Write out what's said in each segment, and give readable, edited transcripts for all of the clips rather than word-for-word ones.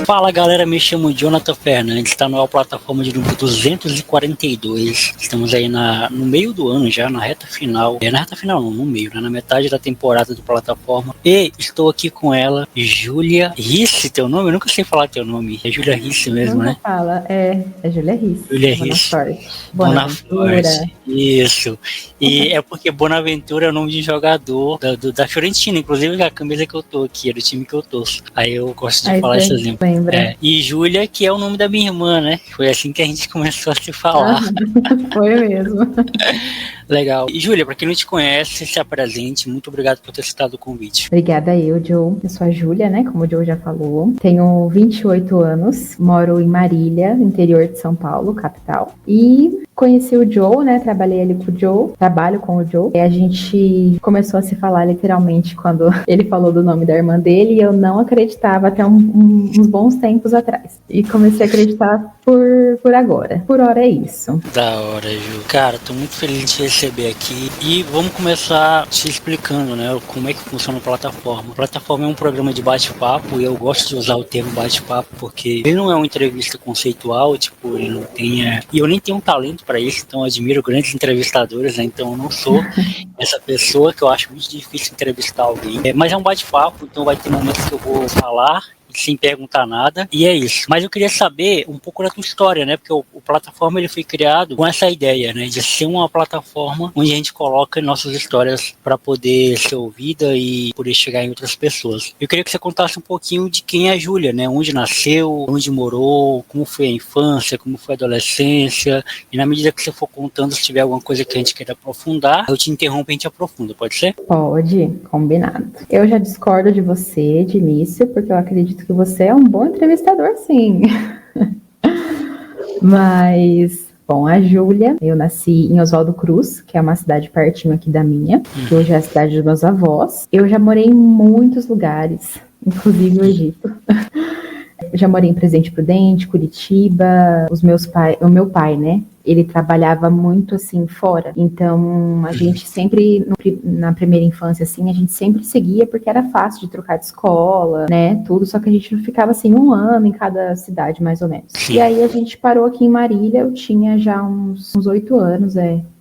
Fala galera, me chamo Jonathan Fernandes, está na plataforma de número 242. Estamos aí no meio do ano já, na reta final. Na reta final não, no meio, né? Na metade da temporada do plataforma. E estou aqui com ela, Júlia Risse, teu nome? Eu nunca sei falar teu nome. É Júlia Risse mesmo, Nunca né? fala, é Júlia Risse. Júlia Risse. Bonaforte. Isso. E é porque Bonaventura é o nome de jogador da Fiorentina, inclusive a camisa que eu tô aqui, é do time que eu torço. Aí eu gosto de falar esse exemplo. E Júlia, que é o nome da minha irmã, né? Foi assim que a gente começou a se falar. Foi mesmo. Legal. E Júlia, pra quem não te conhece, se apresente. Muito obrigado por ter citado o convite. Obrigada eu, Joe. Eu sou a Júlia, né? Como o Joe já falou. Tenho 28 anos, moro em Marília, interior de São Paulo, capital. E conheci o Joe, né? Trabalhei ali com o Joe, trabalho com o Joe. E a gente começou a se falar literalmente quando ele falou do nome da irmã dele e eu não acreditava até uns bons tempos atrás. E comecei a acreditar por agora. Por hora é isso. Da hora, Ju. Cara, tô muito feliz de te receber aqui. E vamos começar te explicando, né? Como é que funciona a plataforma. A plataforma é um programa de bate-papo e eu gosto de usar o termo bate-papo porque ele não é uma entrevista conceitual, tipo, ele não tem... E eu nem tenho um talento para isso, então eu admiro grandes entrevistadores, né? Então eu não sou essa pessoa que eu acho muito difícil entrevistar alguém. Mas é um bate-papo, então vai ter momentos que eu vou falar sem perguntar nada, e é isso. Mas eu queria saber um pouco da tua história, né? Porque o plataforma ele foi criado com essa ideia, né? De ser uma plataforma onde a gente coloca nossas histórias para poder ser ouvida e poder chegar em outras pessoas. Eu queria que você contasse um pouquinho de quem é a Júlia, né? Onde nasceu, onde morou, como foi a infância, como foi a adolescência, e na medida que você for contando, se tiver alguma coisa que a gente queira aprofundar, eu te interrompo e a gente aprofunda, pode ser? Pode, combinado. Eu já discordo de você de início, porque eu acredito que você é um bom entrevistador, sim. Mas, bom, a Júlia, eu nasci em Oswaldo Cruz, que é uma cidade pertinho aqui da minha, que hoje é a cidade dos meus avós. Eu já morei em muitos lugares, inclusive o Egito. Eu já morei em Presidente Prudente, Curitiba, o meu pai, né? Ele trabalhava muito, assim, fora. Então, a gente sempre, na primeira infância, assim, a gente sempre seguia porque era fácil de trocar de escola, né, tudo. Só que a gente ficava, assim, um ano em cada cidade, mais ou menos. E aí, a gente parou aqui em Marília. Eu tinha já uns 8 anos,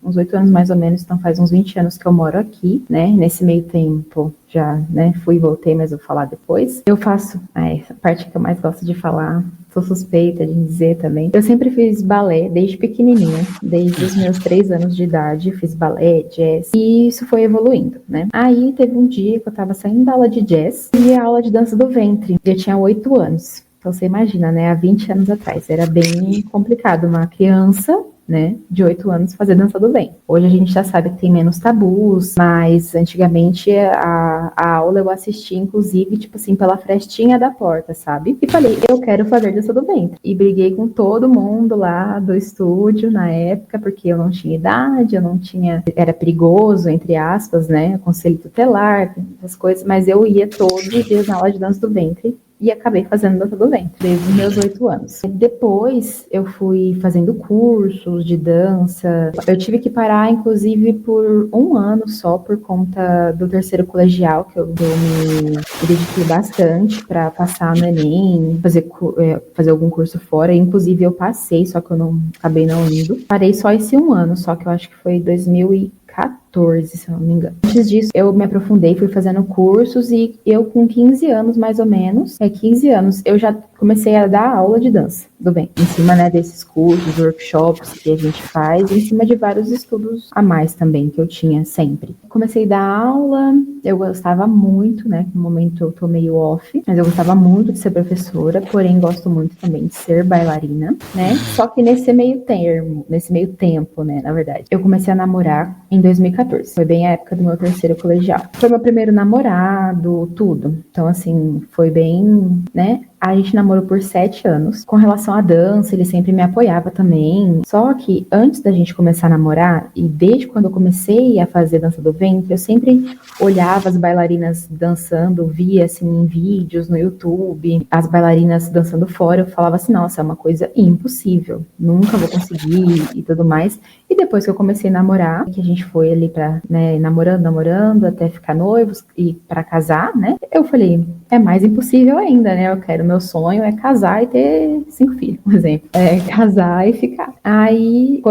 uns 8 anos mais ou menos. Então, faz uns 20 anos que eu moro aqui, né. Nesse meio tempo, já, né, fui e voltei, mas eu vou falar depois. Eu faço, essa parte que eu mais gosto de falar, sou suspeita de dizer também. Eu sempre fiz balé desde pequenininha, desde os meus 3 anos de idade, fiz balé, jazz, e isso foi evoluindo, né? Aí teve um dia que eu tava saindo da aula de jazz e a aula de dança do ventre. Eu tinha 8 anos. Então você imagina, né? Há 20 anos atrás. Era bem complicado uma criança, né, de 8 anos fazer dança do ventre. Hoje a gente já sabe que tem menos tabus, mas antigamente a aula eu assisti, inclusive, tipo assim, pela frestinha da porta, sabe? E falei, eu quero fazer dança do ventre. E briguei com todo mundo lá do estúdio na época, porque eu não tinha idade, eu não tinha... Era perigoso, entre aspas, né? Conselho tutelar, essas coisas, mas eu ia todos os dias na aula de dança do ventre. E acabei fazendo dança do ventre, desde os meus 8 anos. Depois, eu fui fazendo cursos de dança. Eu tive que parar, inclusive, por 1 ano só, por conta do terceiro colegial, que eu me dediquei bastante para passar no Enem, fazer algum curso fora. Inclusive, eu passei, só que eu acabei não indo. Parei só esse 1 ano, só que eu acho que foi 2014, se eu não me engano. Antes disso, eu me aprofundei, fui fazendo cursos e eu com 15 anos, mais ou menos, 15 anos, eu já comecei a dar aula de dança do bem, em cima, né, desses cursos, workshops que a gente faz, em cima de vários estudos a mais também, que eu tinha sempre. Comecei a dar aula, eu gostava muito, né, no momento eu tô meio off, mas eu gostava muito de ser professora, porém gosto muito também de ser bailarina, né, só que nesse meio tempo, né, na verdade, eu comecei a namorar em 2014, foi bem a época do meu terceiro colegial. Foi meu primeiro namorado, tudo, então assim, foi bem, né, a gente namorou por 7 anos. Com relação à dança, ele sempre me apoiava também. Só que antes da gente começar a namorar, e desde quando eu comecei a fazer dança do ventre, eu sempre olhava as bailarinas dançando, via assim em vídeos no YouTube, as bailarinas dançando fora. Eu falava assim, nossa, é uma coisa impossível, nunca vou conseguir e tudo mais. E depois que eu comecei a namorar, que a gente foi ali pra, né, namorando, até ficar noivos e pra casar, né? Eu falei, é mais impossível ainda, né? Meu sonho é casar e ter 5 filhos, por exemplo. É casar e ficar. Aí,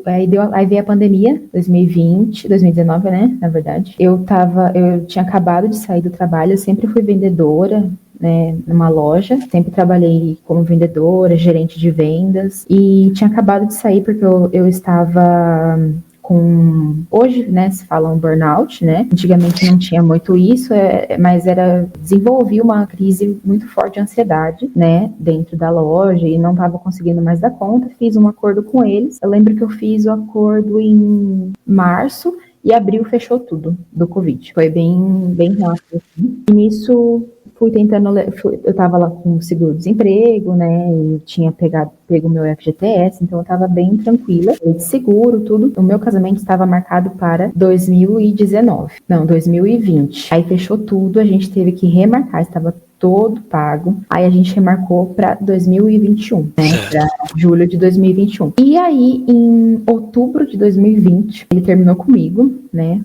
aí veio a pandemia, 2019, né? Na verdade. Eu tinha acabado de sair do trabalho, eu sempre fui vendedora, né, numa loja, sempre trabalhei como vendedora, gerente de vendas, e tinha acabado de sair porque eu estava hoje, né, se fala um burnout, né, antigamente não tinha muito isso, mas desenvolvi uma crise muito forte de ansiedade, né, dentro da loja e não estava conseguindo mais dar conta, fiz um acordo com eles, eu lembro que eu fiz o acordo em março, e abril fechou tudo do Covid, foi bem rápido, assim. E nisso fui tentando, eu tava lá com o seguro-desemprego, né, e tinha pego o meu FGTS, então eu tava bem tranquila, de seguro, tudo. O meu casamento estava marcado para 2020. Aí fechou tudo, a gente teve que remarcar, estava todo pago. Aí a gente remarcou para 2021, né, para julho de 2021. E aí, em outubro de 2020, ele terminou comigo, né,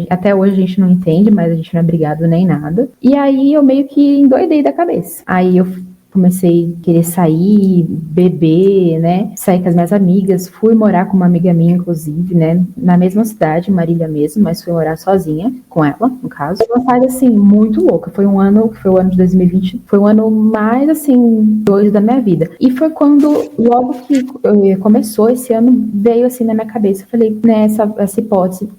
até hoje a gente não entende, mas a gente não é brigado nem nada. E aí eu meio que endoidei da cabeça. Aí eu comecei a querer sair, beber, né? Sair com as minhas amigas. Fui morar com uma amiga minha, inclusive, né? Na mesma cidade, Marília mesmo, mas fui morar sozinha com ela, no caso. Foi uma fase, assim, muito louca. Foi o ano de 2020. Foi o ano mais, assim, doido da minha vida. E foi quando, logo que começou esse ano, veio, assim, na minha cabeça. Eu falei, né, essa hipótese,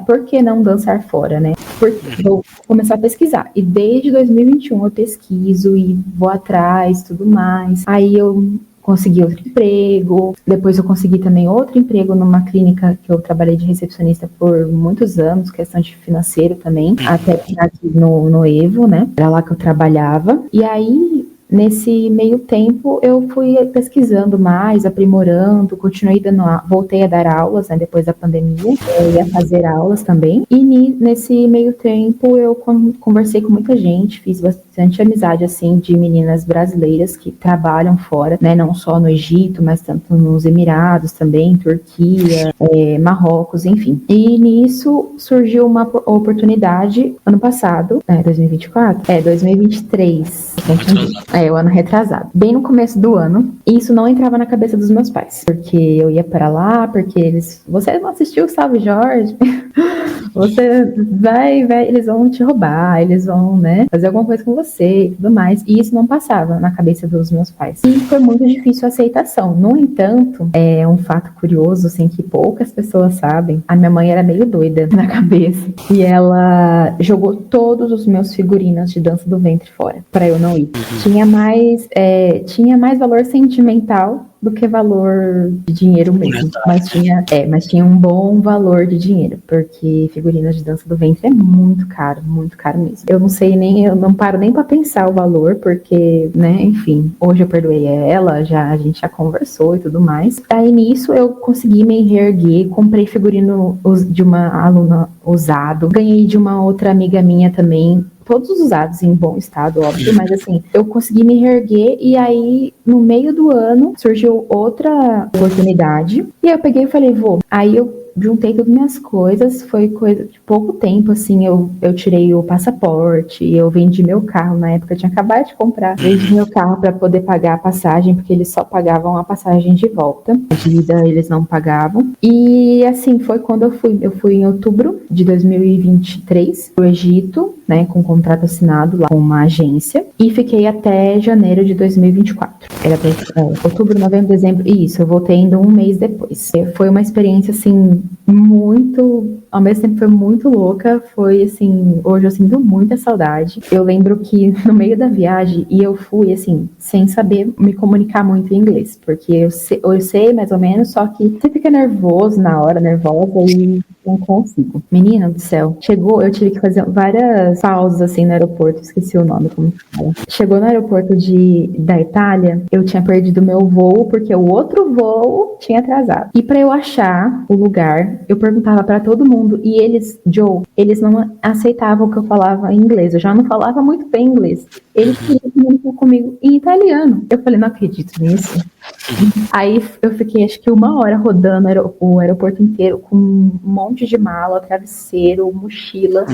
por que não dançar fora, né? Porque vou começar a pesquisar. E desde 2021 eu pesquiso e vou atrás, tudo mais. Aí eu consegui outro emprego, depois eu consegui também outro emprego numa clínica que eu trabalhei de recepcionista por muitos anos, questão de financeiro também, até aqui no Evo, né? Era lá que eu trabalhava. E aí, nesse meio tempo, eu fui pesquisando mais, aprimorando, voltei a dar aulas, né, depois da pandemia, eu ia fazer aulas também, e nesse meio tempo eu conversei com muita gente, fiz bastante amizade, assim, de meninas brasileiras que trabalham fora, né, não só no Egito, mas tanto nos Emirados também, Turquia, Marrocos, enfim. E nisso surgiu uma oportunidade ano passado, 2024? 2023, o ano retrasado. Bem no começo do ano. E isso não entrava na cabeça dos meus pais. Porque eu ia para lá, porque você não assistiu o Salve Jorge? Você vai, eles vão te roubar, eles vão, né, fazer alguma coisa com você e tudo mais. E isso não passava na cabeça dos meus pais. E foi muito difícil a aceitação. No entanto, é um fato curioso, assim, que poucas pessoas sabem. A minha mãe era meio doida na cabeça. E ela jogou todos os meus figurinos de dança do ventre fora, para eu não ir. Tinha mais valor sentimental do que valor de dinheiro mesmo. Mas tinha um bom valor de dinheiro, porque figurinas de dança do ventre é muito caro mesmo. Eu não paro nem pra pensar o valor, porque, né, enfim, hoje eu perdoei ela, a gente já conversou e tudo mais. Aí nisso eu consegui me reerguer, comprei figurino de uma aluna usado, ganhei de uma outra amiga minha também, todos usados em bom estado, óbvio, mas assim, eu consegui me reerguer e aí, no meio do ano, surgiu outra oportunidade e aí eu peguei e falei, vou. Aí eu juntei todas minhas coisas, foi coisa de pouco tempo, assim, eu tirei o passaporte, eu vendi meu carro, na época eu tinha acabado de comprar, vendi meu carro para poder pagar a passagem, porque eles só pagavam a passagem de volta, a de ida eles não pagavam, e assim, foi quando eu fui em outubro de 2023 pro Egito, né, com um contrato assinado lá com uma agência, e fiquei até janeiro de 2024. Era outubro, novembro, dezembro, e isso, eu voltei ainda um mês depois. Foi uma experiência, assim, ao mesmo tempo foi muito louca, foi assim, hoje eu sinto muita saudade. Eu lembro que no meio da viagem, e eu fui assim, sem saber me comunicar muito em inglês, porque eu sei mais ou menos, só que você fica nervosa e não consigo. Menina do céu, chegou, eu tive que fazer várias pausas assim no aeroporto, esqueci o nome, como que fala. Chegou no aeroporto da Itália, eu tinha perdido meu voo, porque o outro voo tinha atrasado. E pra eu achar o lugar, eu perguntava pra todo mundo, e eles não aceitavam que eu falava inglês, eu já não falava muito bem inglês. Eles queriam comunicar comigo em italiano. Eu falei, não acredito nisso. Aí eu fiquei acho que 1 hora rodando o aeroporto inteiro com um monte de mala, travesseiro, mochila.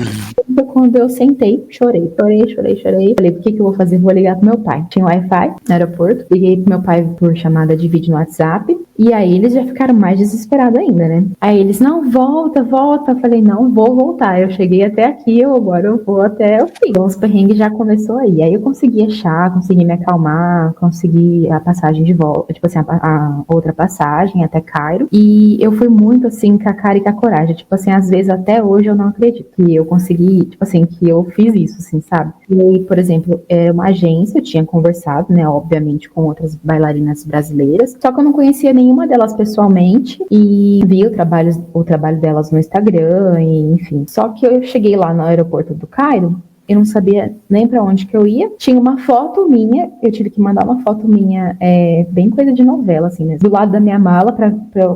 Quando eu sentei, chorei. Falei, por que eu vou fazer? Vou ligar pro meu pai. Tinha Wi-Fi no aeroporto. Liguei pro meu pai por chamada de vídeo no WhatsApp. E aí eles já ficaram mais desesperados ainda, né? Aí eles, não, volta. Eu falei, não, vou voltar. Eu cheguei até aqui, agora eu vou até o fim. Então os perrengues já começou aí. Aí eu consegui achar, consegui me acalmar, consegui a passagem de volta, tipo assim, a outra passagem até Cairo. E eu fui muito assim, com a cara e com a coragem. Tipo assim, às vezes até hoje eu não acredito que eu consegui, tipo assim, que eu fiz isso, assim, sabe? E aí, por exemplo, era uma agência, eu tinha conversado, né, obviamente, com outras bailarinas brasileiras, só que eu não conhecia nenhuma delas pessoalmente e vi o trabalho delas no Instagram, e, enfim. Só que eu cheguei lá no aeroporto do Cairo, eu não sabia nem pra onde que eu ia. Tinha uma foto minha, eu tive que mandar uma foto minha, bem coisa de novela, assim mesmo, do lado da minha mala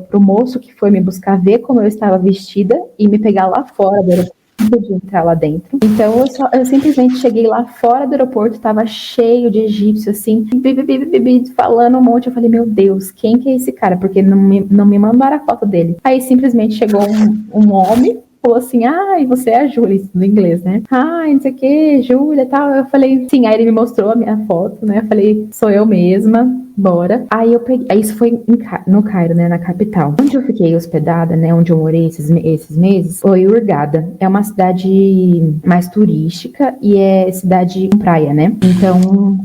pro moço que foi me buscar ver como eu estava vestida e me pegar lá fora do aeroporto. Não podia entrar lá dentro. Então eu simplesmente cheguei lá fora do aeroporto, tava cheio de egípcios, assim, falando um monte. Eu falei, meu Deus, quem que é esse cara? Porque não me mandaram a foto dele. Aí simplesmente chegou um homem, falou assim, e você é a Júlia, no inglês, né? Não sei o que, Júlia e tal. Eu falei, sim, aí ele me mostrou a minha foto, né? Eu falei, sou eu mesma, bora. Aí eu peguei, isso foi no Cairo, né, na capital. Onde eu fiquei hospedada, né, onde eu morei esses meses, foi Hurghada. É uma cidade mais turística e é cidade com praia, né? Então,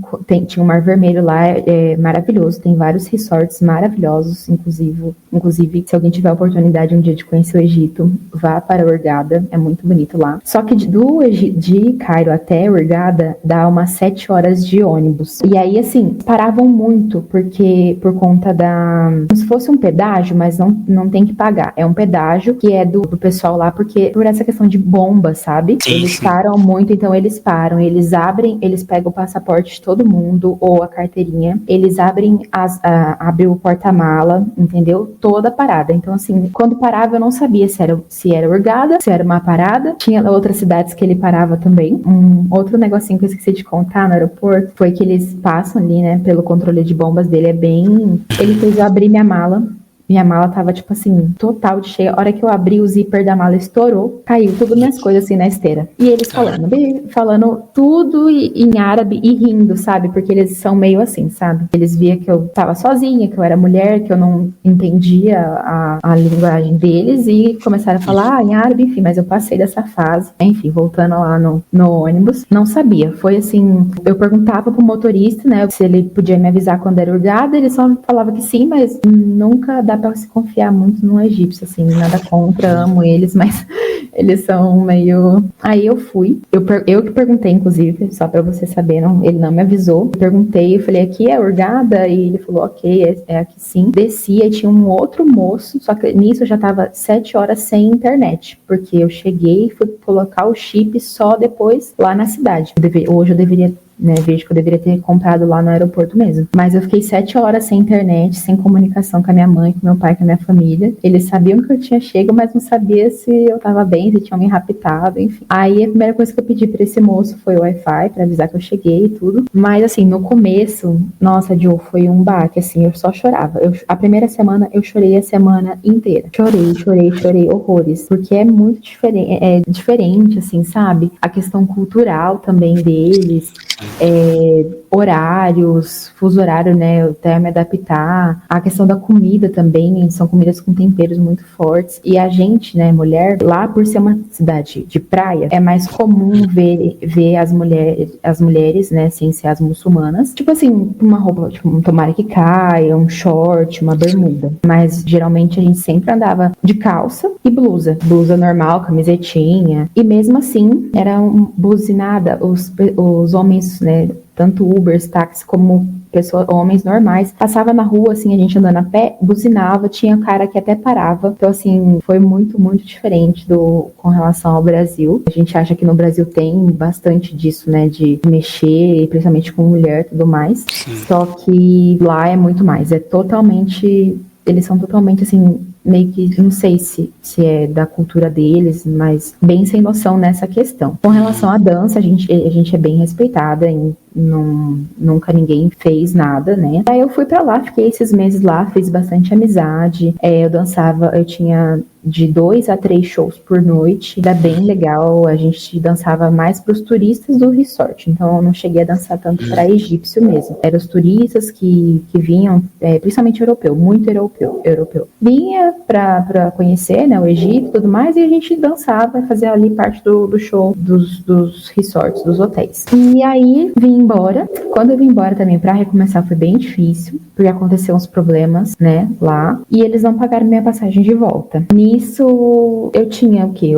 tinha um Mar Vermelho lá, é maravilhoso, tem vários resorts maravilhosos, inclusive, se alguém tiver a oportunidade um dia de conhecer o Egito, vá para Hurghada, é muito bonito lá. Só que de Cairo até Hurghada dá umas 7 horas de ônibus. E aí, assim, paravam muito, porque por conta como se fosse um pedágio, mas não tem que pagar. É um pedágio que é do pessoal lá, porque por essa questão de bomba, sabe? Sim, eles sim. param muito, então eles param, eles pegam o passaporte de todo mundo, ou a carteirinha, eles abrem o porta-mala, entendeu? Toda parada. Então, assim, quando parava eu não sabia se era Hurghada, se era uma parada. Tinha outras cidades que ele parava também. Um outro negocinho que eu esqueci de contar no aeroporto foi que eles passam ali, né, pelo controle de bombas dele, ele fez eu abrir minha mala. Minha mala tava, tipo assim, total de cheia. A hora que eu abri, o zíper da mala estourou, caiu tudo minhas coisas, assim, na esteira. E eles falando tudo em árabe e rindo, sabe? Porque eles são meio assim, sabe? Eles viam que eu tava sozinha, que eu era mulher, que eu não entendia a linguagem deles e começaram a falar em árabe, enfim. Mas eu passei dessa fase. Enfim, voltando lá no ônibus, não sabia. Foi assim, eu perguntava pro motorista, né, se ele podia me avisar quando era Hurghada, ele só falava que sim, mas nunca dá pra se confiar muito no egípcio, assim, nada contra, amo eles, mas eles são meio... Aí eu fui, eu que perguntei, inclusive, só pra você saber, ele não me avisou, eu perguntei, eu falei, aqui é Hurghada? E ele falou, ok, é aqui sim. Desci, e tinha um outro moço, só que nisso eu já tava 7 horas sem internet, porque eu cheguei e fui colocar o chip só depois lá na cidade. Hoje eu deveria... vejo que eu deveria ter comprado lá no aeroporto mesmo. Mas eu fiquei 7 horas sem internet, sem comunicação com a minha mãe, com meu pai, com a minha família. Eles sabiam que eu tinha chego, mas não sabia se eu tava bem, se tinham me raptado, enfim. Aí a primeira coisa que eu pedi pra esse moço foi o Wi-Fi, pra avisar que eu cheguei e tudo. Mas assim, no começo, nossa, Joe, foi um baque, assim, eu só chorava. A primeira semana, eu chorei a semana inteira. Chorei horrores. Porque é muito diferente, assim, sabe? A questão cultural também deles. Horários, fuso horário, né, até me adaptar, a questão da comida também, são comidas com temperos muito fortes, e a gente, né, mulher, lá por ser uma cidade de praia, é mais comum ver as mulheres, né, sem ser as muçulmanas, tipo assim, uma roupa, tipo, um tomara que caia, um short, uma bermuda, mas geralmente a gente sempre andava de calça e blusa normal, camisetinha, e mesmo assim, era buzinada, os homens, né, tanto Ubers, táxis, como homens normais, passava na rua, assim, a gente andando a pé, buzinava, tinha cara que até parava. Então, assim, foi muito, muito diferente com relação ao Brasil. A gente acha que no Brasil tem bastante disso, né, de mexer, principalmente com mulher e tudo mais. Só que lá é muito mais, eles são totalmente, assim, meio que, não sei se é da cultura deles, mas bem sem noção nessa questão. Com relação à dança, a gente é bem respeitada, nunca ninguém fez nada, né? Aí eu fui pra lá, fiquei esses meses lá, fiz bastante amizade, eu dançava, eu tinha de 2 a 3 shows por noite, era bem legal, a gente dançava mais pros turistas do resort, então eu não cheguei a dançar tanto para egípcio mesmo, eram os turistas que vinham, principalmente muito europeu, vinha pra conhecer, né, o Egito e tudo mais, e a gente dançava, fazia ali parte do show dos resorts, dos hotéis. E aí vim embora, quando eu vim embora também pra recomeçar foi bem difícil, porque aconteceram uns problemas, né, lá, e eles não pagaram minha passagem de volta. Nisso, eu tinha o quê?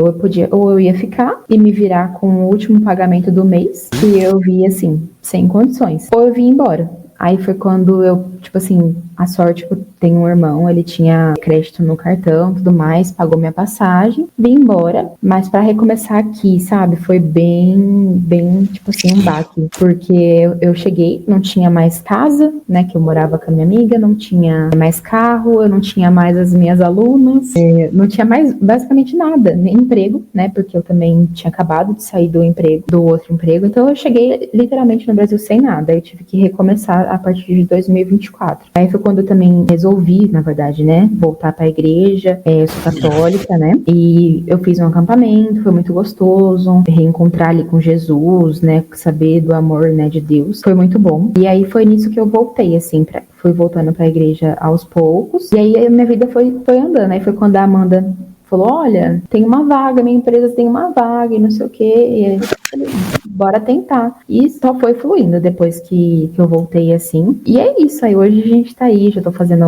Ou eu ia ficar e me virar com o último pagamento do mês, e eu vi, assim, sem condições. Ou eu vim embora. Aí foi quando eu, tipo assim, a sorte que eu tenho um irmão, ele tinha crédito no cartão, tudo mais, pagou minha passagem, vim embora, mas pra recomeçar aqui, sabe, foi bem, tipo assim, um baque, porque eu cheguei, não tinha mais casa, né, que eu morava com a minha amiga, não tinha mais carro, eu não tinha mais as minhas alunas, não tinha mais basicamente nada, nem emprego, né, porque eu também tinha acabado de sair do outro emprego, então eu cheguei literalmente no Brasil sem nada, eu tive que recomeçar a partir de 2024. Aí foi quando eu também resolvi, na verdade, né, voltar para a igreja, eu sou católica, né, e eu fiz um acampamento, foi muito gostoso, reencontrar ali com Jesus, né, saber do amor, né, de Deus, foi muito bom. E aí foi nisso que eu voltei, assim, fui voltando para a igreja aos poucos, e aí a minha vida foi andando. Aí foi quando a Amanda falou, olha, tem uma vaga, minha empresa tem uma vaga e não sei o quê, e aí eu falei, bora tentar. E só foi fluindo depois que eu voltei, assim. E é isso, aí hoje a gente tá aí, já tô fazendo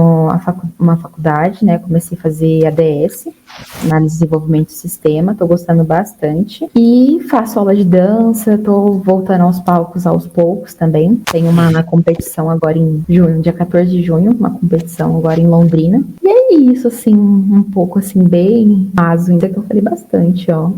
uma faculdade, né, comecei a fazer ADS, Análise de Desenvolvimento do Sistema, tô gostando bastante. E faço aula de dança, tô voltando aos palcos aos poucos também. Tenho uma competição agora em junho, dia 14 de junho, uma competição agora em Londrina. E é isso, assim, um pouco assim, bem raso, ainda que eu falei bastante, ó.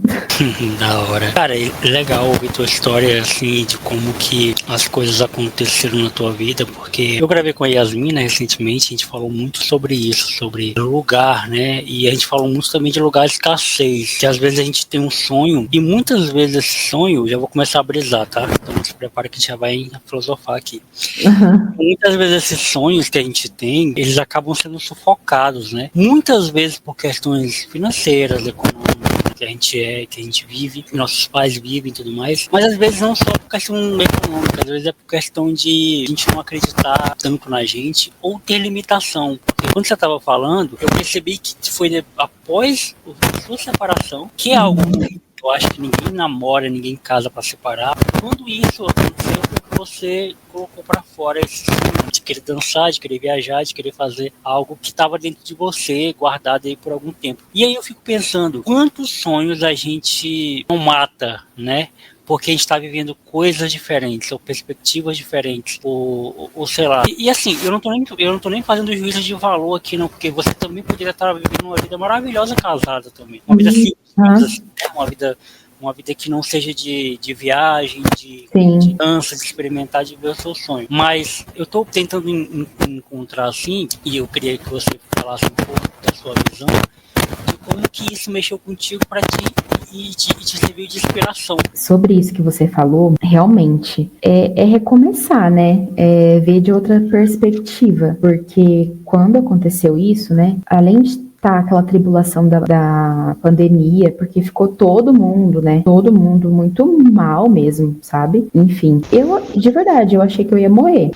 Da hora. Cara, é legal ouvir tua história, assim, de como que as coisas aconteceram na tua vida, porque eu gravei com a Yasmin, né, recentemente, a gente falou muito sobre isso, sobre lugar, né, e a gente falou muito também de lugar de escassez, que às vezes a gente tem um sonho, e muitas vezes esse sonho, já vou começar a brisar, tá? Então se prepara que a gente já vai filosofar aqui. Muitas vezes esses sonhos que a gente tem, eles acabam sendo sufocados, né? Muitas vezes por questões financeiras, econômicas, que a gente vive, que nossos pais vivem e tudo mais, mas às vezes não só por questão econômica, às vezes é por questão de a gente não acreditar tanto na gente ou ter limitação. Porque quando você estava falando, eu percebi que foi após a sua separação, que é algo que eu acho que ninguém namora, ninguém casa para separar. Quando isso aconteceu, foi que você colocou para fora esse sonho de querer dançar, de querer viajar, de querer fazer algo que estava dentro de você, guardado aí por algum tempo. E aí eu fico pensando, quantos sonhos a gente não mata, né? Porque a gente está vivendo coisas diferentes, ou perspectivas diferentes, ou sei lá. E assim, eu não tô nem fazendo juízo de valor aqui, não, porque você também poderia estar vivendo uma vida maravilhosa casada também. Uma vida simples, assim, né? Uma vida que não seja de viagem, de dança, de experimentar, de ver o seu sonho. Mas eu tô tentando encontrar assim, e eu queria que você falasse um pouco da sua visão, de como que isso mexeu contigo para ti e te serviu de inspiração. Sobre isso que você falou, realmente, é recomeçar, né? É ver de outra perspectiva, porque quando aconteceu isso, né? Além de tá aquela tribulação da pandemia, porque ficou todo mundo, né? Todo mundo muito mal mesmo, sabe? Enfim, de verdade, eu achei que eu ia morrer.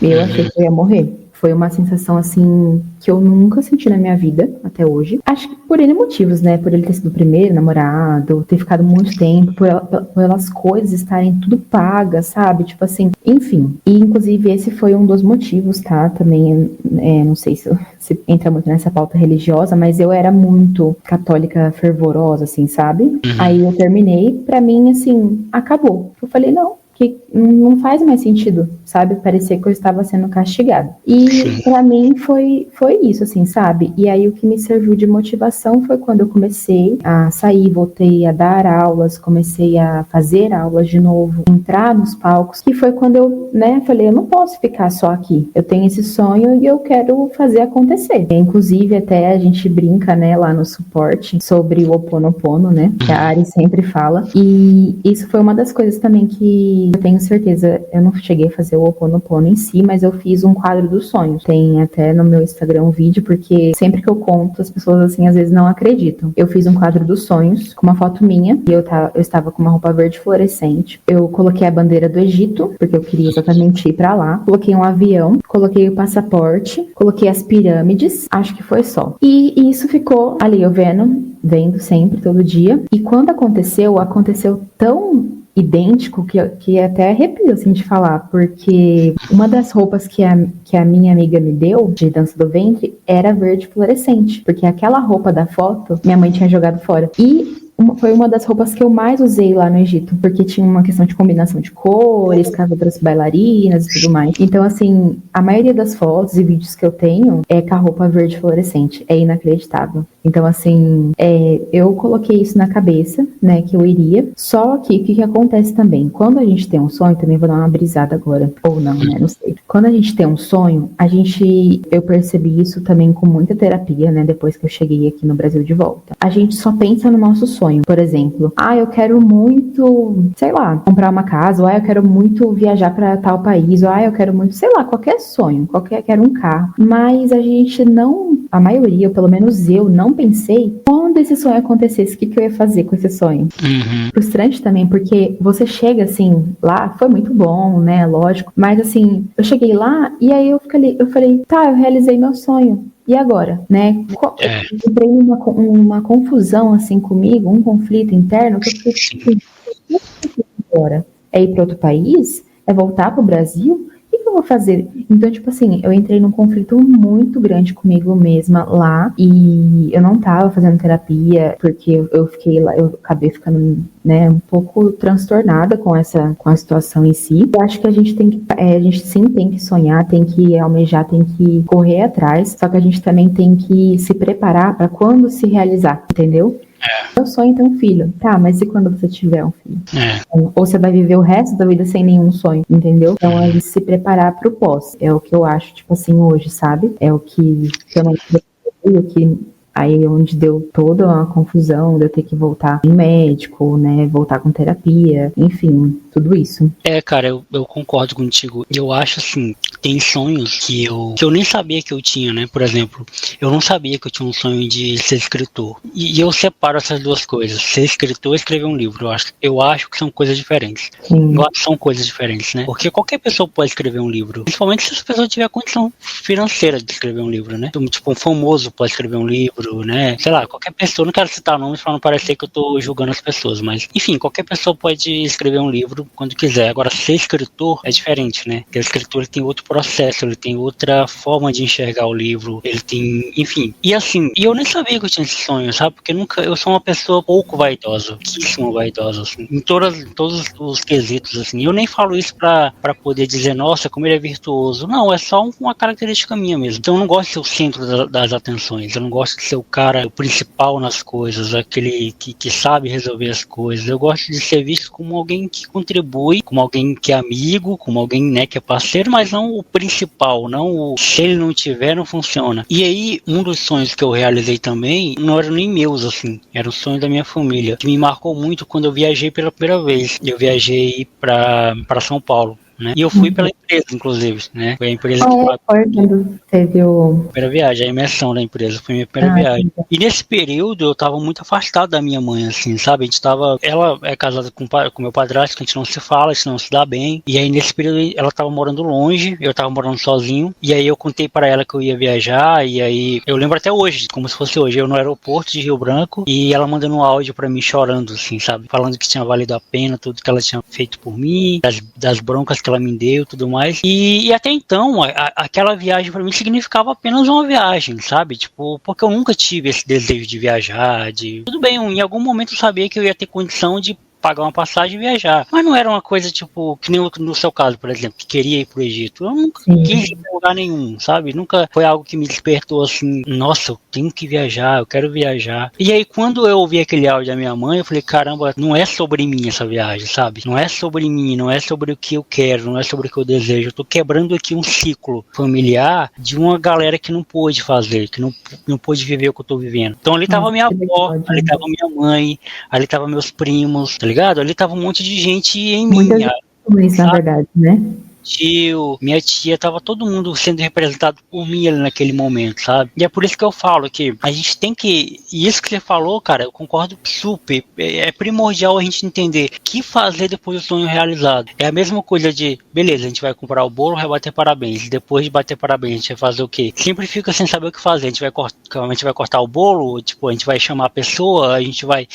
Foi uma sensação, assim, que eu nunca senti na minha vida, até hoje. Acho que por N motivos, né? Por ele ter sido o primeiro namorado, ter ficado muito tempo, por elas coisas estarem tudo pagas, sabe? Tipo assim, enfim. E, inclusive, esse foi um dos motivos, tá? Também, não sei se entra muito nessa pauta religiosa, mas eu era muito católica fervorosa, assim, sabe? Aí eu terminei, pra mim, assim, acabou. Eu falei, não, que não faz mais sentido, sabe? Parecia que eu estava sendo castigada. E pra mim foi isso, assim, sabe? E aí o que me serviu de motivação foi quando eu comecei a sair, voltei a dar aulas, comecei a fazer aulas de novo, entrar nos palcos, que foi quando eu, né, falei, eu não posso ficar só aqui. Eu tenho esse sonho e eu quero fazer acontecer. Inclusive, até a gente brinca, né, lá no suporte sobre o Ho Oponopono, né, que a Ari sempre fala. E isso foi uma das coisas também que eu tenho certeza, eu não cheguei a fazer o Ho Oponopono em si, mas eu fiz um quadro dos sonhos. Tem até no meu Instagram um vídeo, porque sempre que eu conto, as pessoas, assim, às vezes não acreditam. Eu fiz um quadro dos sonhos, com uma foto minha, e eu estava com uma roupa verde fluorescente. Eu coloquei a bandeira do Egito, porque eu queria exatamente ir pra lá. Coloquei um avião, coloquei o passaporte, coloquei as pirâmides, acho que foi só. E isso ficou ali, eu vendo sempre, todo dia. E quando aconteceu tão idêntico que até arrepio, assim, de falar, porque uma das roupas que a minha amiga me deu, de dança do ventre, era verde fluorescente, porque aquela roupa da foto, minha mãe tinha jogado fora. E foi uma das roupas que eu mais usei lá no Egito, porque tinha uma questão de combinação de cores, com as outras bailarinas e tudo mais. Então, assim, a maioria das fotos e vídeos que eu tenho é com a roupa verde fluorescente. É inacreditável. Então, assim, eu coloquei isso na cabeça, né, que eu iria. Só que o que acontece também? Quando a gente tem um sonho, também vou dar uma brisada agora, ou não, né, não sei. Quando a gente tem um sonho, eu percebi isso também com muita terapia, né, depois que eu cheguei aqui no Brasil de volta. A gente só pensa no nosso sonho. Por exemplo, eu quero muito, sei lá, comprar uma casa, ou eu quero muito viajar para tal país, ou eu quero muito, sei lá, qualquer sonho, quero um carro. Mas a gente não, a maioria, ou pelo menos eu, não pensei quando esse sonho acontecesse, o que eu ia fazer com esse sonho. Frustrante também, porque você chega assim, lá, foi muito bom, né, lógico, mas assim, eu cheguei lá e aí eu falei, tá, eu realizei meu sonho. E agora, né? Eu entrei numa confusão assim comigo, um conflito interno, que eu fiquei agora. É ir para outro país? É voltar para o Brasil? O que eu vou fazer? Então, tipo assim, eu entrei num conflito muito grande comigo mesma lá, e eu não tava fazendo terapia, porque eu fiquei lá, eu acabei ficando, né, um pouco transtornada com a situação em si. Eu acho que a gente sim tem que sonhar, tem que almejar, tem que correr atrás, só que a gente também tem que se preparar para quando se realizar, entendeu? Eu sonho ter um filho. Tá, mas e quando você tiver um filho? Ou você vai viver o resto da vida sem nenhum sonho, entendeu? Então, a gente se preparar pro pós. É o que eu acho, tipo assim, hoje, sabe? É o que eu não o que aí onde deu toda uma confusão de eu ter que voltar em médico, né? Voltar com terapia, enfim, tudo isso. Cara, eu concordo contigo. Eu acho assim, tem sonhos que eu nem sabia que eu tinha, né? Por exemplo, eu não sabia que eu tinha um sonho de ser escritor. E eu separo essas duas coisas. Ser escritor e escrever um livro. Eu acho que são coisas diferentes. Eu acho que são coisas diferentes, né? Porque qualquer pessoa pode escrever um livro. Principalmente se essa pessoa tiver a condição financeira de escrever um livro, né? Então, tipo, um famoso pode escrever um livro, né? Sei lá, qualquer pessoa, não quero citar nomes pra não parecer que eu tô julgando as pessoas, mas, enfim, qualquer pessoa pode escrever um livro quando quiser. Agora, ser escritor é diferente, né? Porque o escritor ele tem outro processo, ele tem outra forma de enxergar o livro, ele tem, enfim. E assim, eu nem sabia que eu tinha esse sonho, sabe? Porque eu sou uma pessoa pouco vaidosa, pouquíssimo vaidosa, assim, em todos os quesitos, assim. Eu nem falo isso pra poder dizer, nossa, como ele é virtuoso. Não, é só uma característica minha mesmo. Então eu não gosto de ser o centro das atenções, eu não gosto de ser o cara, o principal nas coisas, aquele que sabe resolver as coisas. Eu gosto de ser visto como alguém que contribui, como alguém que é amigo, como alguém, né, que é parceiro, mas não o principal, se ele não tiver, não funciona. E aí, um dos sonhos que eu realizei também, não eram nem meus, assim, era o sonho da minha família, que me marcou muito quando eu viajei pela primeira vez. Eu viajei para São Paulo, né? E eu fui pela empresa, inclusive, né? Foi a empresa que foi quando teve a primeira viagem, a imersão da empresa, foi a minha primeira viagem. E nesse período eu tava muito afastado da minha mãe, assim, sabe? Ela é casada com meu padrasto, que a gente não se fala, a gente não se dá bem. E aí nesse período ela tava morando longe, eu tava morando sozinho. E aí eu contei pra ela que eu ia viajar, e aí eu lembro até hoje, como se fosse hoje, eu no aeroporto de Rio Branco, e ela mandando um áudio pra mim chorando, assim, sabe? Falando que tinha valido a pena tudo que ela tinha feito por mim, das broncas que ela me deu e tudo mais. E até então, aquela viagem pra mim significava apenas uma viagem, sabe? Tipo, porque eu nunca tive esse desejo de viajar, tudo bem, em algum momento eu sabia que eu ia ter condição de pagar uma passagem e viajar. Mas não era uma coisa, tipo, que nem no seu caso, por exemplo, que queria ir pro Egito. Eu nunca quis ir pra lugar nenhum, sabe? Nunca foi algo que me despertou assim, nossa, eu tenho que viajar, eu quero viajar. E aí, quando eu ouvi aquele áudio da minha mãe, eu falei, caramba, não é sobre mim essa viagem, sabe? Não é sobre mim, não é sobre o que eu quero, não é sobre o que eu desejo. Eu tô quebrando aqui um ciclo familiar de uma galera que não pôde fazer, que não pôde viver o que eu tô vivendo. Então ali tava minha avó, ali tava minha mãe, ali tava meus primos, tá ligado? Ali tava um monte de gente em mim. Isso, na verdade, né? Tio, minha tia, tava todo mundo sendo representado por mim ali naquele momento, sabe? E é por isso que eu falo que a gente tem que, e isso que você falou, cara, eu concordo super, é primordial a gente entender o que fazer depois do sonho realizado. É a mesma coisa de, beleza, a gente vai comprar o bolo, vai bater parabéns, depois de bater parabéns a gente vai fazer o quê? Sempre fica sem saber o que fazer, a gente vai cortar o bolo, tipo, a gente vai chamar a pessoa, a gente vai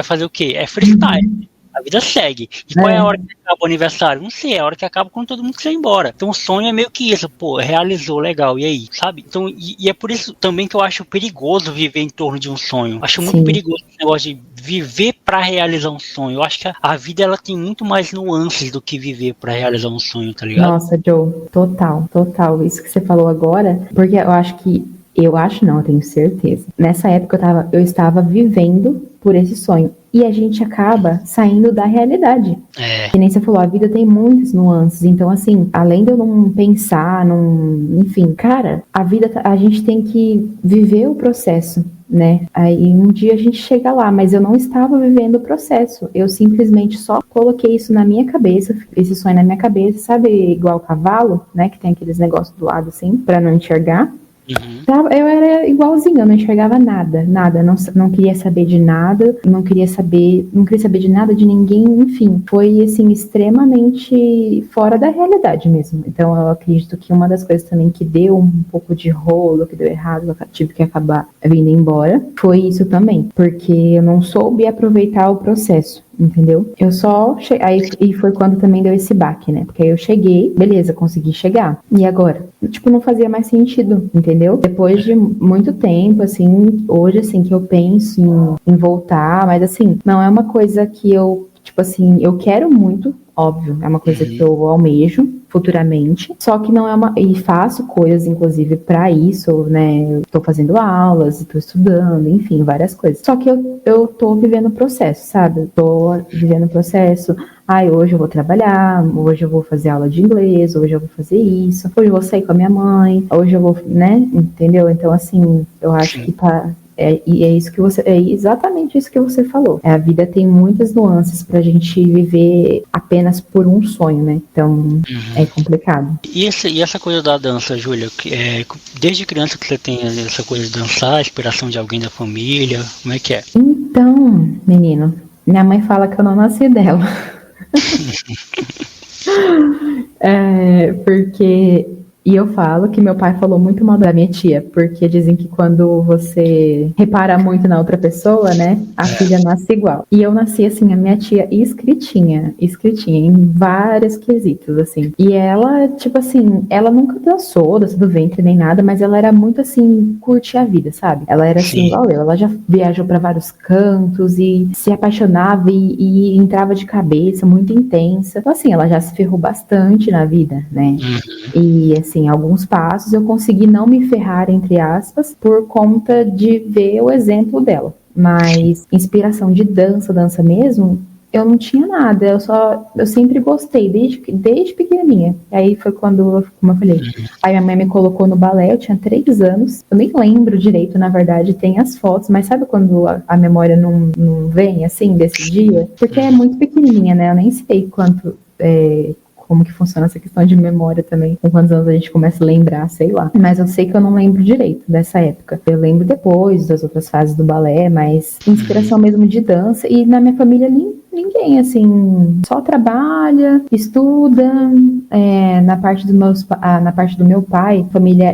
fazer o quê? É freestyle. A vida segue. E qual é a hora que acaba o aniversário? Não sei, é a hora que acaba quando todo mundo quiser ir embora. Então o sonho é meio que isso, pô, realizou, legal, e aí, sabe? Então, e é por isso também que eu acho perigoso viver em torno de um sonho. Acho muito perigoso esse negócio de viver pra realizar um sonho. Eu acho que a vida, ela tem muito mais nuances do que viver pra realizar um sonho, tá ligado? Nossa, Joe, total. Isso que você falou agora, porque eu tenho certeza. Nessa época eu estava vivendo por esse sonho. E a gente acaba saindo da realidade. Que nem você falou, a vida tem muitas nuances. Então, assim, além de eu não pensar, enfim, cara, a gente tem que viver o processo, né? Aí um dia a gente chega lá, mas eu não estava vivendo o processo. Eu simplesmente só coloquei isso na minha cabeça, esse sonho na minha cabeça, sabe, igual cavalo, né? Que tem aqueles negócios do lado, assim, pra não enxergar. Eu era igualzinho, eu não enxergava nada, não queria saber de nada, não queria saber de nada de ninguém, enfim, foi assim, extremamente fora da realidade mesmo. Então eu acredito que uma das coisas também que deu um pouco de rolo, que deu errado, eu tive que acabar vindo embora, foi isso também, porque eu não soube aproveitar o processo. Entendeu? Eu só cheguei, e foi quando também deu esse baque, né? Porque aí eu cheguei, beleza, consegui chegar. E agora? Tipo, não fazia mais sentido, entendeu? Depois de muito tempo, assim, hoje, assim, que eu penso em voltar, mas assim, não é uma coisa que eu, tipo assim, eu quero muito, óbvio, é uma coisa que eu almejo futuramente, só que não é e faço coisas, inclusive, pra isso, né, eu tô fazendo aulas, tô estudando, enfim, várias coisas, só que eu tô vivendo o processo, sabe, eu tô vivendo o processo, hoje eu vou trabalhar, hoje eu vou fazer aula de inglês, hoje eu vou fazer isso, hoje eu vou sair com a minha mãe, hoje eu vou, né, entendeu, então, assim, eu acho que é exatamente isso que você falou. A vida tem muitas nuances pra gente viver apenas por um sonho, né? Então, é complicado. E essa coisa da dança, Júlia, desde criança que você tem essa coisa de dançar, inspiração de alguém da família, como é que é? Então, menino, minha mãe fala que eu não nasci dela. Porque... E eu falo que meu pai falou muito mal da minha tia, porque dizem que quando você repara muito na outra pessoa, né, a filha nasce igual. E eu nasci, assim, a minha tia escritinha, em vários quesitos, assim. E ela, tipo assim, ela nunca dançou do ventre nem nada, mas ela era muito, assim, curtir a vida, sabe? Ela era, assim, igual eu. Ela já viajou pra vários cantos e se apaixonava e entrava de cabeça, muito intensa. Então, assim, ela já se ferrou bastante na vida, né? E, assim, alguns passos eu consegui não me ferrar, entre aspas, por conta de ver o exemplo dela. Mas inspiração de dança mesmo, eu não tinha nada. Eu sempre gostei, desde pequenininha. E aí foi quando, como eu falei, aí minha mãe me colocou no balé, eu tinha 3 anos. Eu nem lembro direito, na verdade, tem as fotos, mas sabe quando a memória não vem, assim, desse dia? Porque é muito pequenininha, né? Eu nem sei como que funciona essa questão de memória também, com quantos anos a gente começa a lembrar, sei lá. Mas eu sei que eu não lembro direito dessa época. Eu lembro depois das outras fases do balé, mas inspiração mesmo de dança. E na minha família ninguém, assim, só trabalha, estuda. Na parte do meu pai, a família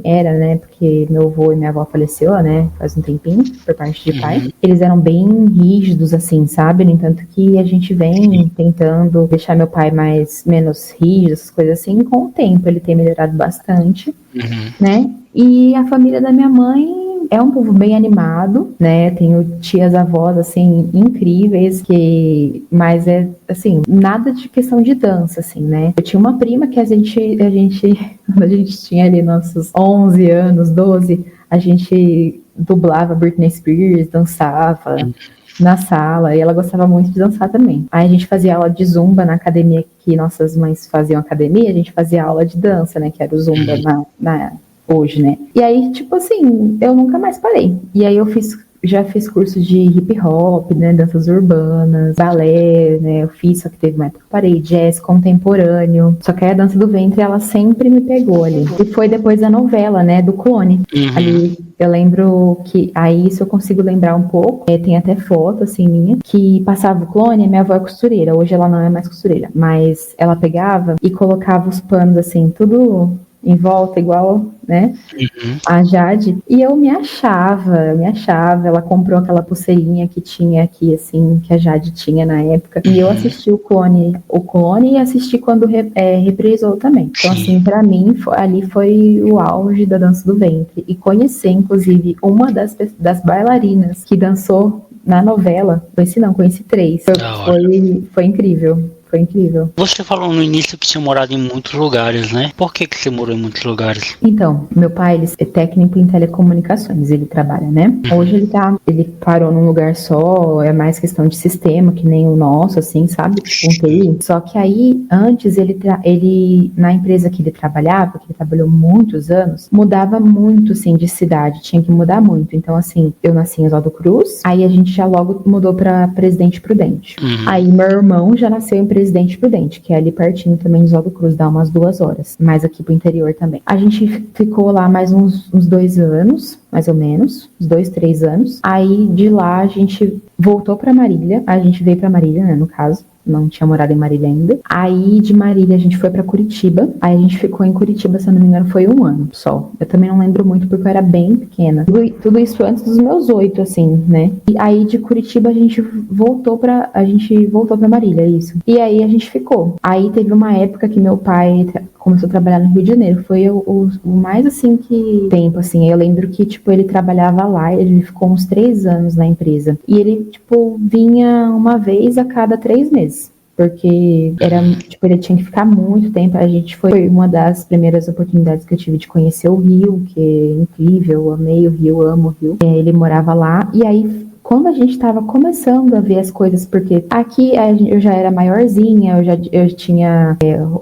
era, né, porque meu avô e minha avó faleceu, né, faz um tempinho, por parte de pai. Eles eram bem rígidos, assim, sabe? No entanto que a gente vem tentando deixar meu pai menos rígido, essas coisas assim. Com o tempo ele tem melhorado bastante, né? E a família da minha mãe é um povo bem animado, né? Tenho tias avós, assim, incríveis, mas é, assim, nada de questão de dança, assim, né? Eu tinha uma prima que a gente quando a gente tinha ali nossos 11 anos, 12, a gente dublava Britney Spears, dançava na sala, e ela gostava muito de dançar também. Aí a gente fazia aula de zumba na academia, que nossas mães faziam academia, a gente fazia aula de dança, né, que era o zumba hoje, né. E aí, tipo assim, eu nunca mais parei. E aí já fiz curso de hip hop, né, danças urbanas, balé, né, eu fiz, só que teve uma época que parei, jazz contemporâneo, só que aí a dança do ventre, ela sempre me pegou ali. E foi depois da novela, né, do Clone. Ali, eu lembro que, aí isso eu consigo lembrar um pouco, tem até foto, assim, minha, que passava o Clone, a minha avó é costureira, hoje ela não é mais costureira, mas ela pegava e colocava os panos, assim, tudo em volta, igual, né, a Jade, e eu me achava, ela comprou aquela pulseirinha que tinha aqui, assim, que a Jade tinha na época, e eu assisti o Clone e assisti quando reprisou também. Então, assim, pra mim, ali foi o auge da dança do ventre, e conhecer, inclusive, uma das bailarinas que dançou na novela, conheci 3, foi incrível. Foi incrível. Você falou no início que tinha morado em muitos lugares, né? Por que você morou em muitos lugares? Então, meu pai, ele é técnico em telecomunicações, ele trabalha, né? Hoje ele parou num lugar só, é mais questão de sistema, que nem o nosso, assim, sabe? Tipo um TI. Só que aí, antes, ele na empresa que ele trabalhava, que ele trabalhou muitos anos, mudava muito, assim, de cidade, tinha que mudar muito. Então, assim, eu nasci em Oswaldo Cruz, aí a gente já logo mudou pra Presidente Prudente. Aí meu irmão já nasceu em Presidente Prudente, que é ali pertinho também de Oswaldo Cruz, dá umas 2 horas, mais aqui pro interior também. A gente ficou lá mais uns 2 anos, mais ou menos, uns 2, 3 anos. Aí de lá a gente voltou pra Marília, a gente veio pra Marília, né, no caso. Não tinha morado em Marília ainda. Aí de Marília a gente foi pra Curitiba. Aí a gente ficou em Curitiba, se eu não me engano, foi 1 ano só. Eu também não lembro muito porque eu era bem pequena. Tudo isso antes dos meus 8, assim, né? E aí de Curitiba a gente voltou pra Marília, isso. E aí a gente ficou. Aí teve uma época que meu pai começou a trabalhar no Rio de Janeiro. Foi o mais, assim, que tempo, assim. Eu lembro que, tipo, ele trabalhava lá, ele ficou uns 3 anos na empresa. E ele, tipo, vinha uma vez a cada 3 meses. Porque ele tinha que ficar muito tempo. Foi uma das primeiras oportunidades que eu tive de conhecer o Rio, que é incrível, eu amei o Rio, amo o Rio. Ele morava lá, e aí, quando a gente estava começando a ver as coisas, porque aqui eu já era maiorzinha, eu tinha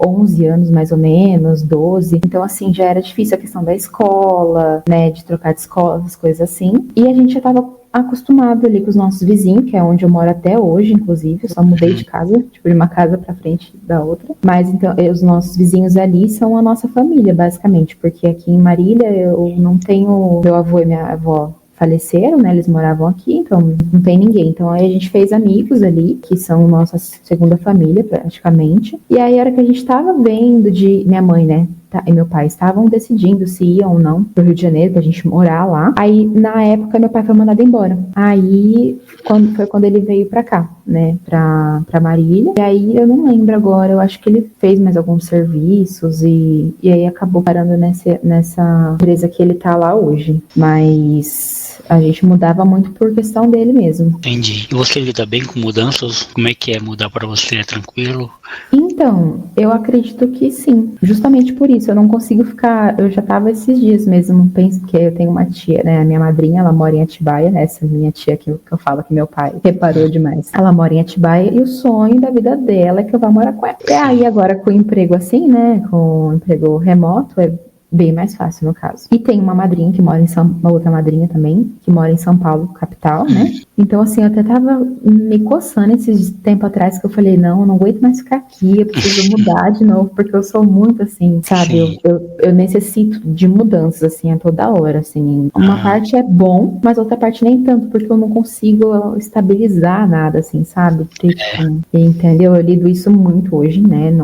11 anos mais ou menos, 12, então assim, já era difícil a questão da escola, né, de trocar de escola, as coisas assim, e a gente já estava acostumado ali com os nossos vizinhos, que é onde eu moro até hoje, inclusive, eu só mudei de casa, tipo, de uma casa pra frente da outra, mas então, os nossos vizinhos ali são a nossa família, basicamente, porque aqui em Marília eu não tenho, meu avô e minha avó faleceram, né, eles moravam aqui, então não tem ninguém, então aí a gente fez amigos ali, que são nossa segunda família, praticamente, e aí a hora que a gente tava vendo minha mãe, né, e meu pai estavam decidindo se iam ou não pro Rio de Janeiro pra gente morar lá. Aí, na época, meu pai foi mandado embora. Aí, foi quando ele veio pra cá, né, pra Marília. E aí, eu não lembro agora, eu acho que ele fez mais alguns serviços e aí acabou parando nessa empresa que ele tá lá hoje. Mas a gente mudava muito por questão dele mesmo. Entendi. E você lida bem com mudanças? Como é que é mudar pra você? É tranquilo? Então, eu acredito que sim. Justamente por isso, eu não consigo ficar... Eu já tava esses dias mesmo, penso que eu tenho uma tia, né? A minha madrinha, ela mora em Atibaia, né? Essa minha tia que eu falo que meu pai reparou demais. Ela mora em Atibaia e o sonho da vida dela é que eu vá morar com ela. E aí, agora com o emprego assim, né? Com o emprego remoto, é bem mais fácil, no caso. E tem uma madrinha que mora uma outra madrinha também, que mora em São Paulo, capital, né? Então, assim, eu até tava me coçando esses tempo atrás, que eu falei, não, eu não aguento mais ficar aqui, eu preciso mudar de novo, porque eu sou muito, assim, sabe? Eu necessito de mudanças, assim, a toda hora, assim. Uma parte é bom, mas outra parte nem tanto, porque eu não consigo estabilizar nada, assim, sabe? Entendeu? Eu lido isso muito hoje, né?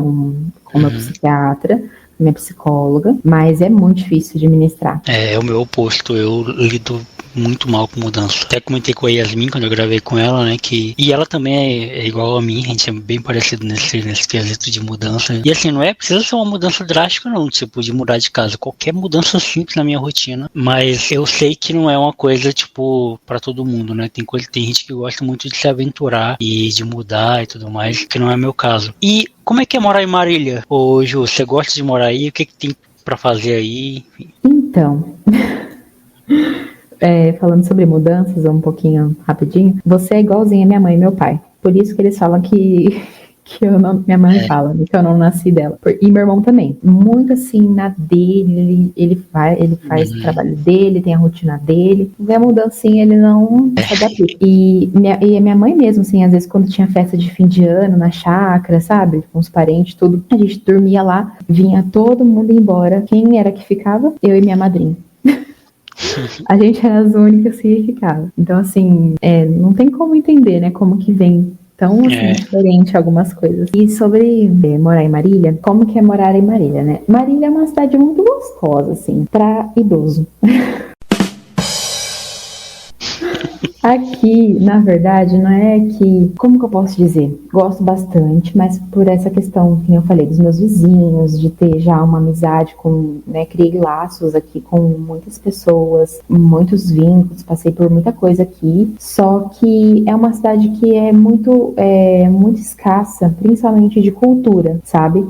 Com meu psiquiatra, minha psicóloga, mas é muito difícil de administrar. É o meu oposto, eu lido muito mal com mudança. Até comentei com a Yasmin quando eu gravei com ela, né, e ela também é igual a mim, a gente é bem parecido nesse quesito de mudança. E assim, não precisa ser uma mudança drástica não, tipo, de mudar de casa. Qualquer mudança simples na minha rotina, mas eu sei que não é uma coisa, tipo, pra todo mundo, né? Tem gente que gosta muito de se aventurar e de mudar e tudo mais, que não é meu caso. E como é que é morar em Marília? Ô, Ju, você gosta de morar aí? O que tem pra fazer aí? Então, falando sobre mudanças um pouquinho rapidinho, você é igualzinha a minha mãe e meu pai. Por isso que eles falam que eu não, minha mãe fala, né, que eu não nasci dela. E meu irmão também. Muito assim, na dele, ele faz o trabalho dele, tem a rotina dele. Vê a mudancinha, ele não se adapta. E a minha mãe mesmo, assim, às vezes quando tinha festa de fim de ano na chácara, sabe? Com os parentes, tudo, a gente dormia lá, vinha todo mundo embora. Quem era que ficava? Eu e minha madrinha. A gente era as únicas que ficava. Então, assim, não tem como entender, né, como que vem tão assim, diferente algumas coisas. E sobre morar em Marília, como que é morar em Marília, né? Marília é uma cidade muito gostosa, assim, pra idoso. Aqui, na verdade, não é que... Como que eu posso dizer? Gosto bastante, mas por essa questão que eu falei dos meus vizinhos, de ter já uma amizade com... né, criei laços aqui com muitas pessoas, muitos vínculos, passei por muita coisa aqui. Só que é uma cidade que é muito escassa, principalmente de cultura, sabe?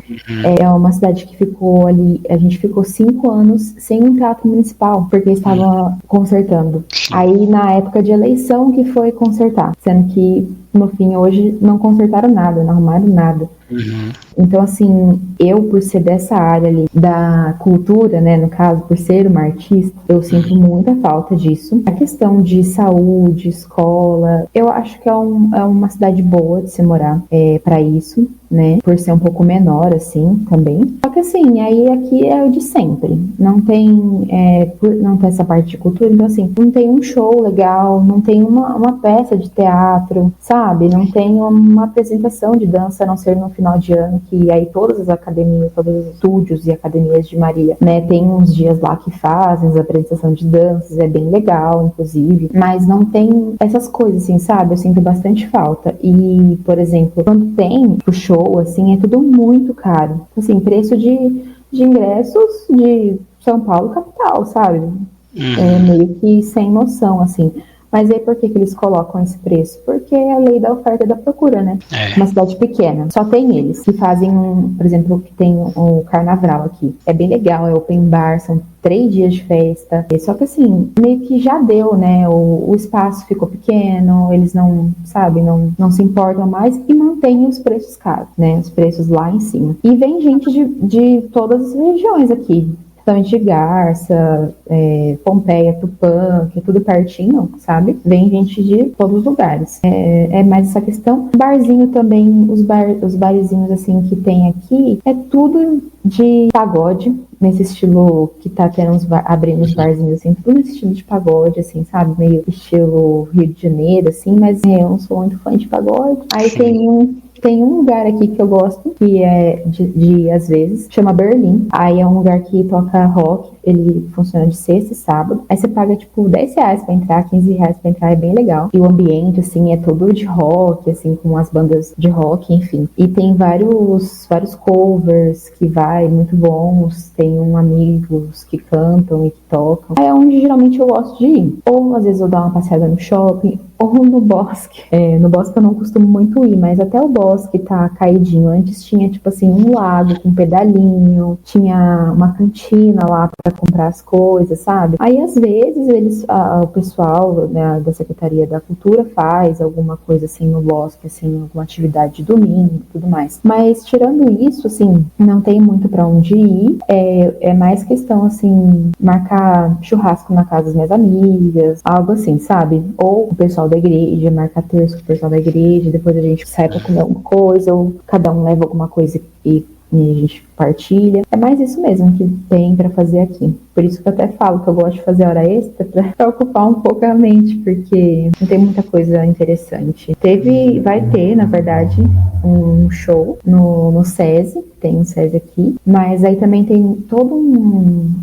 É uma cidade que ficou ali... A gente ficou 5 anos sem um teatro municipal, porque estava consertando. Aí, na época de eleição, que foi consertar, sendo que no fim hoje não consertaram nada, não arrumaram nada. Então, assim, eu, por ser dessa área ali da cultura, né, no caso, por ser uma artista, eu sinto muita falta disso. A questão de saúde, escola, eu acho que é uma cidade boa de se morar para isso, né, por ser um pouco menor, assim, também. Só que, assim, aí aqui é o de sempre. Não tem essa parte de cultura, então, assim, não tem um show legal, não tem uma peça de teatro, sabe? Não tem uma apresentação de dança, a não ser no final de ano, que aí todas as academias, todos os estúdios e academias de Marília, né, tem uns dias lá que fazem as apresentações de danças, é bem legal, inclusive, mas não tem essas coisas, assim, sabe? Eu sinto bastante falta. E, por exemplo, quando tem o show, assim, é tudo muito caro. Assim, preço de ingressos de São Paulo capital, sabe? É meio que sem noção, assim. Mas aí por que eles colocam esse preço? Porque é a lei da oferta e da procura, né? Uma cidade pequena, só tem eles. Que fazem, por exemplo, que tem o carnaval aqui. É bem legal, é open bar, são 3 dias de festa. Só que assim, meio que já deu, né? O espaço ficou pequeno, eles não, sabe, não se importam mais e mantêm os preços caros, né? Os preços lá em cima. E vem gente de todas as regiões aqui. De Garça, Pompeia, Tupã, que é tudo pertinho, sabe? Vem gente de todos os lugares. É mais essa questão. Barzinho também, os barzinhos assim que tem aqui, é tudo de pagode, nesse estilo que tá tendo abrindo os barzinhos, assim, tudo nesse estilo de pagode, assim, sabe? Meio estilo Rio de Janeiro, assim, mas eu não sou muito fã de pagode. Aí tem um lugar aqui que eu gosto, que é de ir às vezes, chama Berlim. Aí é um lugar que toca rock, ele funciona de sexta e sábado. Aí você paga, tipo, R$10 pra entrar, R$15 pra entrar, é bem legal. E o ambiente, assim, é todo de rock, assim, com as bandas de rock, enfim. E tem vários covers que muito bons. Tem amigos que cantam e que tocam. Aí é onde geralmente eu gosto de ir. Ou às vezes eu dou uma passeada no shopping, ou no bosque. No bosque eu não costumo muito ir, mas até o bosque tá caidinho. Antes tinha, tipo assim, um lago com pedalinho, tinha uma cantina lá pra comprar as coisas, sabe? Aí, às vezes, o pessoal, né, da Secretaria da Cultura faz alguma coisa assim no bosque, assim, alguma atividade de domingo e tudo mais. Mas, tirando isso, assim, não tem muito pra onde ir. É mais questão, assim, marcar churrasco na casa das minhas amigas, algo assim, sabe? Ou o pessoal da igreja, marcar terço com o pessoal da igreja, depois a gente sai pra comer alguma coisa, ou cada um leva alguma coisa e a gente partilha. É mais isso mesmo que tem pra fazer aqui. Por isso que eu até falo que eu gosto de fazer hora extra pra ocupar um pouco a mente, porque não tem muita coisa interessante. Vai ter, na verdade, um show no SESI, tem o SESI aqui, mas aí também tem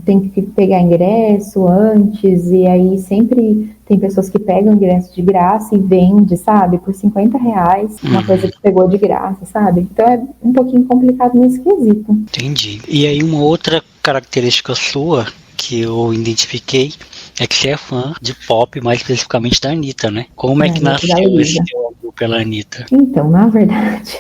tem que pegar ingresso antes, e aí sempre tem pessoas que pegam ingresso de graça e vende, sabe, por R$ 50, uma coisa que pegou de graça, sabe? Então é um pouquinho complicado nesse quesito. Entendi. E aí uma outra característica sua que eu identifiquei é que você é fã de pop, mais especificamente da Anitta, né? Como é que nasceu esse teu amor pela Anitta? Então, na verdade,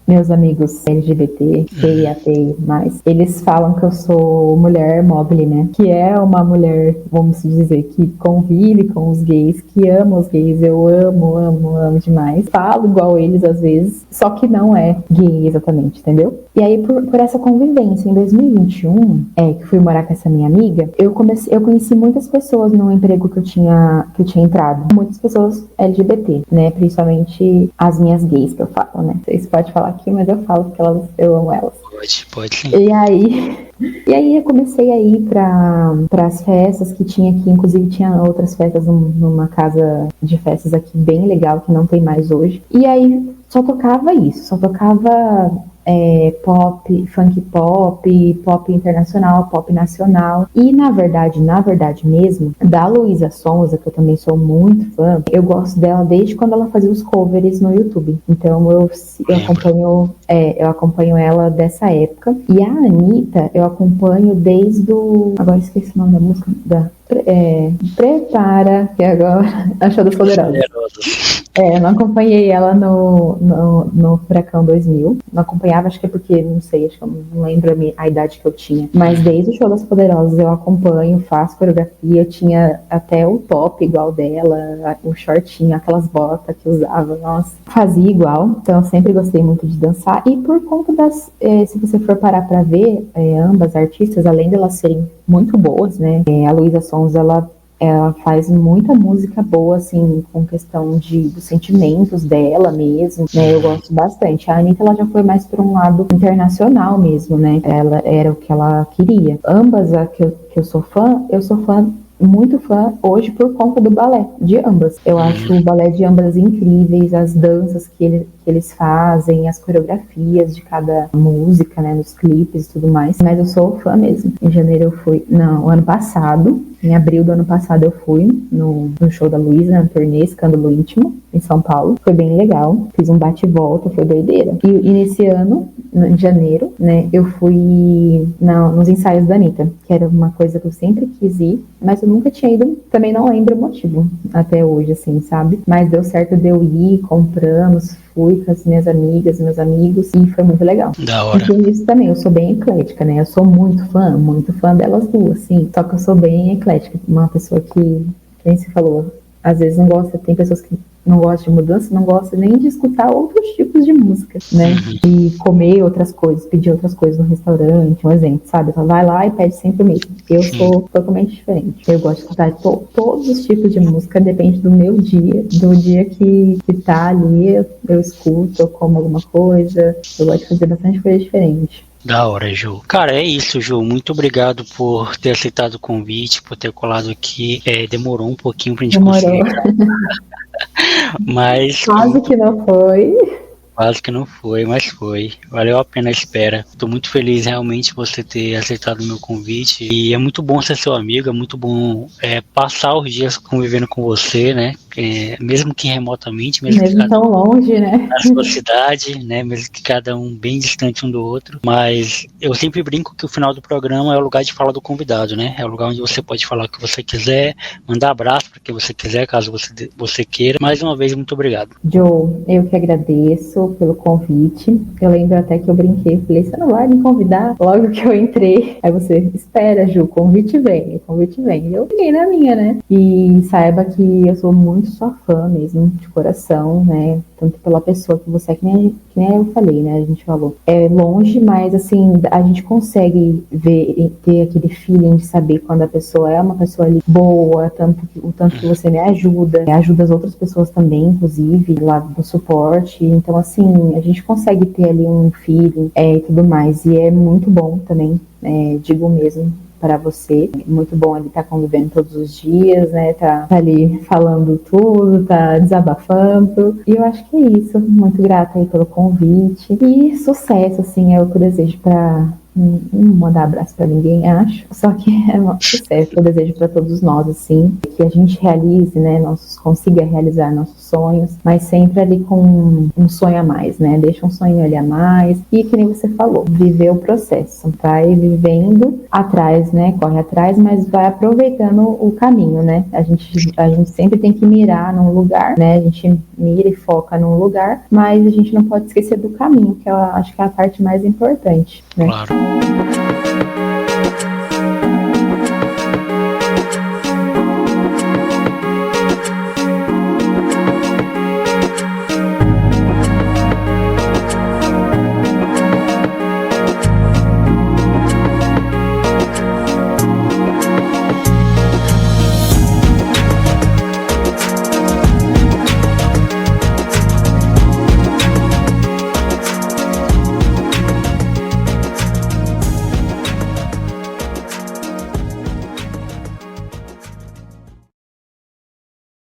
meus amigos LGBT, PIAP+, eles falam que eu sou mulher mobile, né? Que é uma mulher, vamos dizer, que convive com os gays, que ama os gays. Eu amo demais. Falo igual eles às vezes, só que não é gay exatamente, entendeu? E aí, por essa convivência, em 2021, que fui morar com essa minha amiga, eu conheci muitas pessoas no emprego que eu tinha entrado. Muitas pessoas LGBT, né? Principalmente as minhas gays que eu falo, né? Vocês podem falar aqui, mas eu falo porque eu amo elas. Pode sim. E aí eu comecei a ir para as festas que tinha aqui, inclusive tinha outras festas numa casa de festas aqui bem legal, que não tem mais hoje. E aí só tocava isso, só tocava pop, funk pop internacional, pop nacional. E na verdade mesmo, da Luísa Sonza, que eu também sou muito fã, eu gosto dela desde quando ela fazia os covers no YouTube. Então eu acompanho ela dessa época. E a Anitta eu acompanho desde agora esqueci o nome da música, Prepara, que agora achou dos Poderosos. Eu não acompanhei ela no Furacão 2000. Não acompanhava, acho que é porque, não sei, acho que eu não lembro a idade que eu tinha. Mas desde o Show das Poderosas eu acompanho, faço coreografia. Eu tinha até o top igual dela, o shortinho, aquelas botas que usava. Nossa, fazia igual. Então eu sempre gostei muito de dançar. E por conta se você for parar pra ver, ambas artistas, além de elas serem muito boas, né? A Luísa Sonza, ela faz muita música boa, assim, com questão dos sentimentos dela mesmo, né? Eu gosto bastante. A Anitta, ela já foi mais para um lado internacional mesmo, né? Ela era o que ela queria. Ambas, que eu sou fã, muito fã hoje por conta do balé de ambas. Eu acho o balé de ambas incríveis, as danças que eles fazem, as coreografias de cada música, né, nos clipes e tudo mais. Mas eu sou fã mesmo. Em janeiro eu fui, não, ano passado, em abril do ano passado eu fui no show da Luísa, na turnê Escândalo Íntimo, em São Paulo. Foi bem legal. Fiz um bate e volta, foi doideira. E nesse ano, em janeiro, né, eu fui nos ensaios da Anitta, que era uma coisa que eu sempre quis ir, mas eu nunca tinha ido, também não lembro o motivo até hoje, assim, sabe? Mas deu certo de eu ir, compramos, fui com as minhas amigas, meus amigos, e foi muito legal. Da hora. E com isso também, eu sou bem eclética, né? Eu sou muito fã delas duas, sim. Só que eu sou bem eclética, uma pessoa que, quem se falou, às vezes não gosta, tem pessoas que não gostam de mudança, não gostam nem de escutar outros tipos de música, né? E comer outras coisas, pedir outras coisas no restaurante, um exemplo, sabe? Então vai lá e pede sempre o mesmo. Eu sou totalmente diferente. Eu gosto de escutar todos os tipos de música, depende do meu dia, do dia que tá ali, eu escuto, eu como alguma coisa, eu gosto de fazer bastante coisa diferente. Da hora, Ju. Cara, é isso, Ju. Muito obrigado por ter aceitado o convite, por ter colado aqui. Demorou um pouquinho pra gente conseguir. Mas quase que não foi. Quase que não foi, mas foi. Valeu a pena a espera. Estou muito feliz realmente você ter aceitado o meu convite. E é muito bom ser seu amigo, é muito bom passar os dias convivendo com você, né? Mesmo que remotamente, mesmo que tão longe, né? Na sua cidade, né? Mesmo que cada um bem distante um do outro. Mas eu sempre brinco que o final do programa é o lugar de fala do convidado, né? É o lugar onde você pode falar o que você quiser, mandar abraço para quem você quiser, caso você queira. Mais uma vez, muito obrigado. Joe, eu que agradeço pelo convite. Eu lembro até que eu brinquei, falei, você não vai me convidar? Logo que eu entrei, aí você, espera, Ju, o convite vem. E eu fiquei na minha, né? E saiba que eu sou muito sua fã mesmo, de coração, né? Tanto pela pessoa que você é, que nem eu falei, né? A gente falou. É longe, mas assim, a gente consegue ter aquele feeling de saber quando a pessoa é uma pessoa ali boa, o tanto que você me ajuda as outras pessoas também, inclusive, lá do suporte. Então, assim, a gente consegue ter ali um feeling e tudo mais. E é muito bom também Digo mesmo para você, muito bom ele estar convivendo todos os dias, né, tá ali falando tudo, tá desabafando, e eu acho que é isso, muito grata aí pelo convite, e sucesso, assim, é o que eu desejo para... Não mandar abraço pra ninguém, acho. Só que é um sucesso que eu desejo para todos nós, assim, que a gente realize, né, consiga realizar nossos sonhos, mas sempre ali com um sonho a mais, né? Deixa um sonho ali a mais. E que nem você falou, viver o processo. Vai vivendo atrás, né? Corre atrás, mas vai aproveitando o caminho, né? A gente sempre tem que mirar num lugar, né? A gente mira e foca num lugar, mas a gente não pode esquecer do caminho, que eu acho que é a parte mais importante, né? Claro.